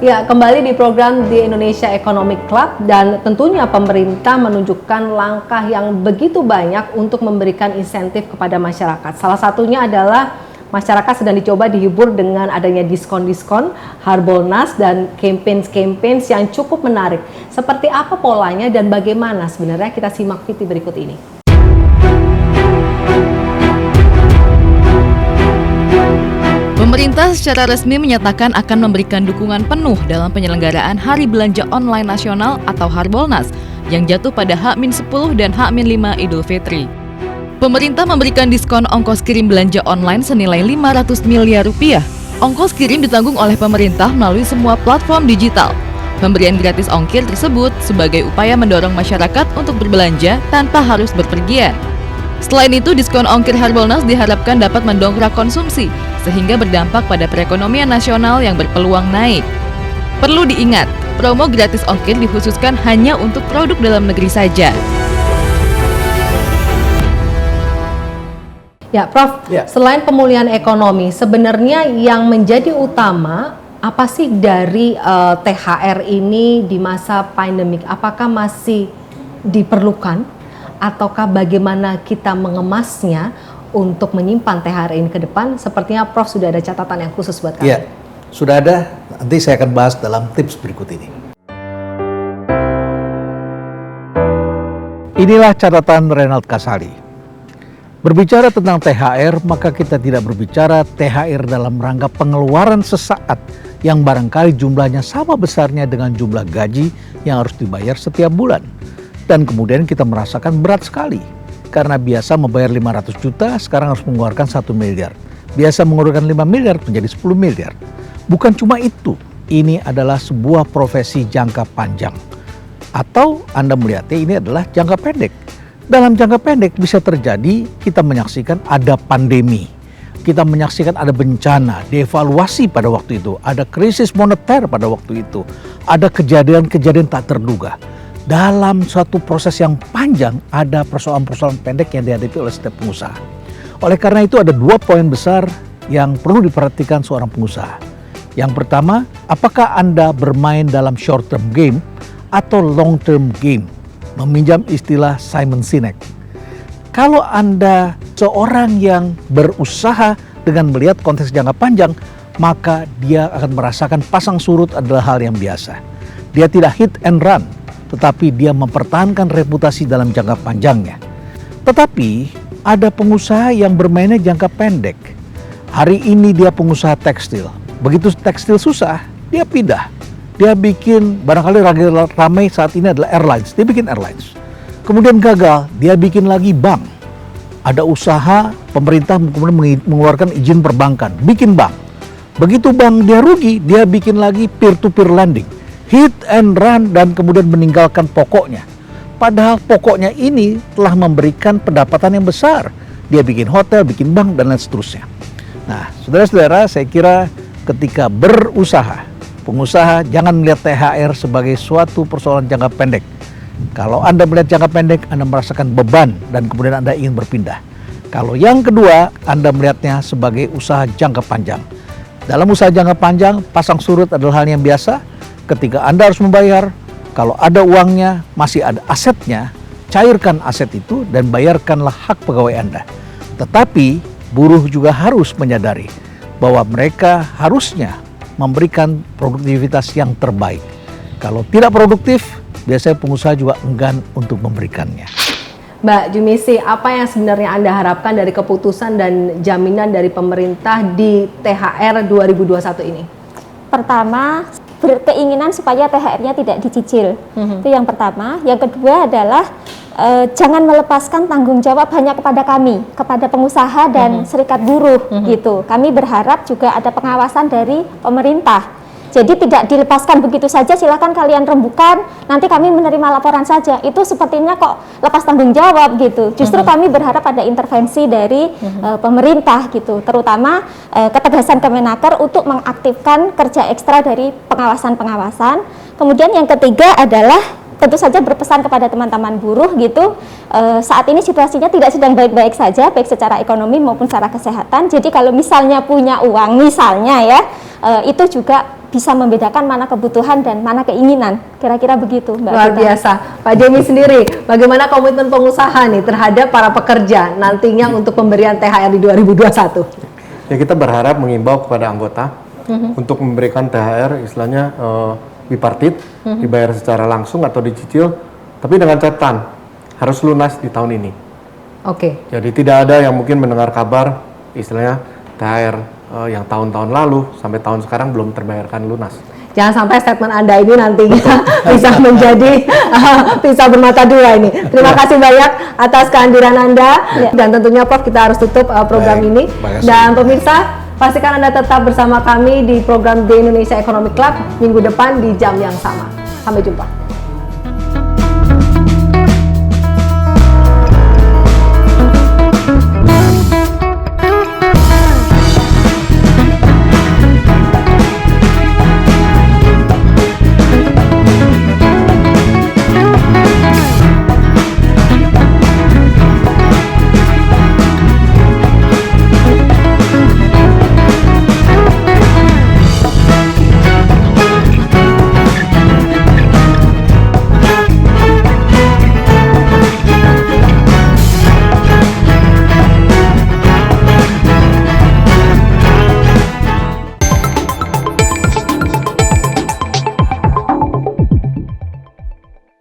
Ya, kembali di program di Indonesia Economic Club dan tentunya pemerintah menunjukkan langkah yang begitu banyak untuk memberikan insentif kepada masyarakat. Salah satunya adalah masyarakat sedang dicoba dihibur dengan adanya diskon-diskon, Harbolnas dan campaign yang cukup menarik. Seperti apa polanya dan bagaimana sebenarnya, kita simak video berikut ini. Pemerintah secara resmi menyatakan akan memberikan dukungan penuh dalam penyelenggaraan Hari Belanja Online Nasional atau Harbolnas yang jatuh pada H-10 dan H-5 Idul Fitri. Pemerintah memberikan diskon ongkos kirim belanja online senilai 500 miliar rupiah. Ongkos kirim ditanggung oleh pemerintah melalui semua platform digital. Pemberian gratis ongkir tersebut sebagai upaya mendorong masyarakat untuk berbelanja tanpa harus berpergian. Selain itu, diskon ongkir Harbolnas diharapkan dapat mendongkrak konsumsi, sehingga berdampak pada perekonomian nasional yang berpeluang naik. Perlu diingat, promo gratis ongkir dikhususkan hanya untuk produk dalam negeri saja. Ya, Prof, selain pemulihan ekonomi, sebenarnya yang menjadi utama apa sih dari THR ini di masa pandemik? Apakah masih diperlukan? Ataukah bagaimana kita mengemasnya untuk menyimpan THR ini ke depan? Sepertinya Prof sudah ada catatan yang khusus buat kami. Iya, sudah ada. Nanti saya akan bahas dalam tips berikut ini. Inilah catatan Renald Kasali. Berbicara tentang THR, maka kita tidak berbicara THR dalam rangka pengeluaran sesaat yang barangkali jumlahnya sama besarnya dengan jumlah gaji yang harus dibayar setiap bulan. Dan kemudian kita merasakan berat sekali. Karena biasa membayar 500 juta, sekarang harus mengeluarkan 1 miliar. Biasa mengeluarkan 5 miliar menjadi 10 miliar. Bukan cuma itu, ini adalah sebuah profesi jangka panjang. Atau Anda melihatnya ini adalah jangka pendek. Dalam jangka pendek bisa terjadi kita menyaksikan ada pandemi. Kita menyaksikan ada bencana, devaluasi pada waktu itu. Ada krisis moneter pada waktu itu. Ada kejadian-kejadian tak terduga. Dalam suatu proses yang panjang ada persoalan-persoalan pendek yang dihadapi oleh setiap pengusaha. Oleh karena itu ada 2 poin besar yang perlu diperhatikan seorang pengusaha. Yang pertama, apakah Anda bermain dalam short term game atau long term game? Meminjam istilah Simon Sinek. Kalau Anda seorang yang berusaha dengan melihat konteks jangka panjang, maka dia akan merasakan pasang surut adalah hal yang biasa. Dia tidak hit and run, tetapi dia mempertahankan reputasi dalam jangka panjangnya. Tetapi ada pengusaha yang bermainnya jangka pendek. Hari ini dia pengusaha tekstil. Begitu tekstil susah, dia pindah. Dia bikin, barangkali ramai saat ini adalah airlines. Dia bikin airlines. Kemudian gagal, dia bikin lagi bank. Ada usaha, pemerintah kemudian mengeluarkan izin perbankan. Bikin bank. Begitu bank dia rugi, dia bikin lagi peer-to-peer lending. Hit and run dan kemudian meninggalkan pokoknya. Padahal pokoknya ini telah memberikan pendapatan yang besar. Dia bikin hotel, bikin bank, dan lain seterusnya. Nah, saudara-saudara, saya kira ketika berusaha, pengusaha jangan melihat THR sebagai suatu persoalan jangka pendek. Kalau Anda melihat jangka pendek, Anda merasakan beban dan kemudian Anda ingin berpindah. Kalau yang kedua, Anda melihatnya sebagai usaha jangka panjang. Dalam usaha jangka panjang, pasang surut adalah hal yang biasa. Ketika Anda harus membayar, kalau ada uangnya, masih ada asetnya, cairkan aset itu dan bayarkanlah hak pegawai Anda. Tetapi buruh juga harus menyadari bahwa mereka harusnya memberikan produktivitas yang terbaik. Kalau tidak produktif, biasanya pengusaha juga enggan untuk memberikannya. Mbak Jumisi, apa yang sebenarnya Anda harapkan dari keputusan dan jaminan dari pemerintah di THR 2021 ini? Pertama, berkeinginan supaya THR-nya tidak dicicil. Itu yang pertama. Yang kedua adalah jangan melepaskan tanggung jawab hanya kepada kami, kepada pengusaha dan serikat buruh gitu. Kami berharap juga ada pengawasan dari pemerintah. Jadi tidak dilepaskan begitu saja, silakan kalian rembukan, nanti kami menerima laporan saja. Itu sepertinya kok lepas tanggung jawab gitu. Justru kami berharap ada intervensi dari pemerintah gitu, terutama ketegasan Kemenaker untuk mengaktifkan kerja ekstra dari pengawasan-pengawasan. Kemudian yang ketiga adalah tentu saja berpesan kepada teman-teman buruh gitu, saat ini situasinya tidak sedang baik-baik saja, baik secara ekonomi maupun secara kesehatan. Jadi kalau misalnya punya uang, misalnya ya, itu juga bisa membedakan mana kebutuhan dan mana keinginan. Kira-kira begitu, Mbak Luar Gita. biasa. Pak Jemi sendiri, bagaimana komitmen pengusaha nih terhadap para pekerja nantinya untuk pemberian THR di 2021? Ya, kita berharap mengimbau kepada anggota untuk memberikan THR istilahnya bipartit, dibayar secara langsung atau dicicil, tapi dengan catatan harus lunas di tahun ini. Oke. Jadi tidak ada yang mungkin mendengar kabar istilahnya THR yang tahun-tahun lalu sampai tahun sekarang belum terbayarkan lunas. Jangan sampai statement Anda ini nantinya bisa menjadi pisau bermata dua ini. Terima kasih banyak atas kehadiran Anda. Dan tentunya Prof, kita harus tutup program Baik, ini. makasih. Dan pemirsa, pastikan Anda tetap bersama kami di program The Indonesia Economic Club minggu depan di jam yang sama. Sampai jumpa.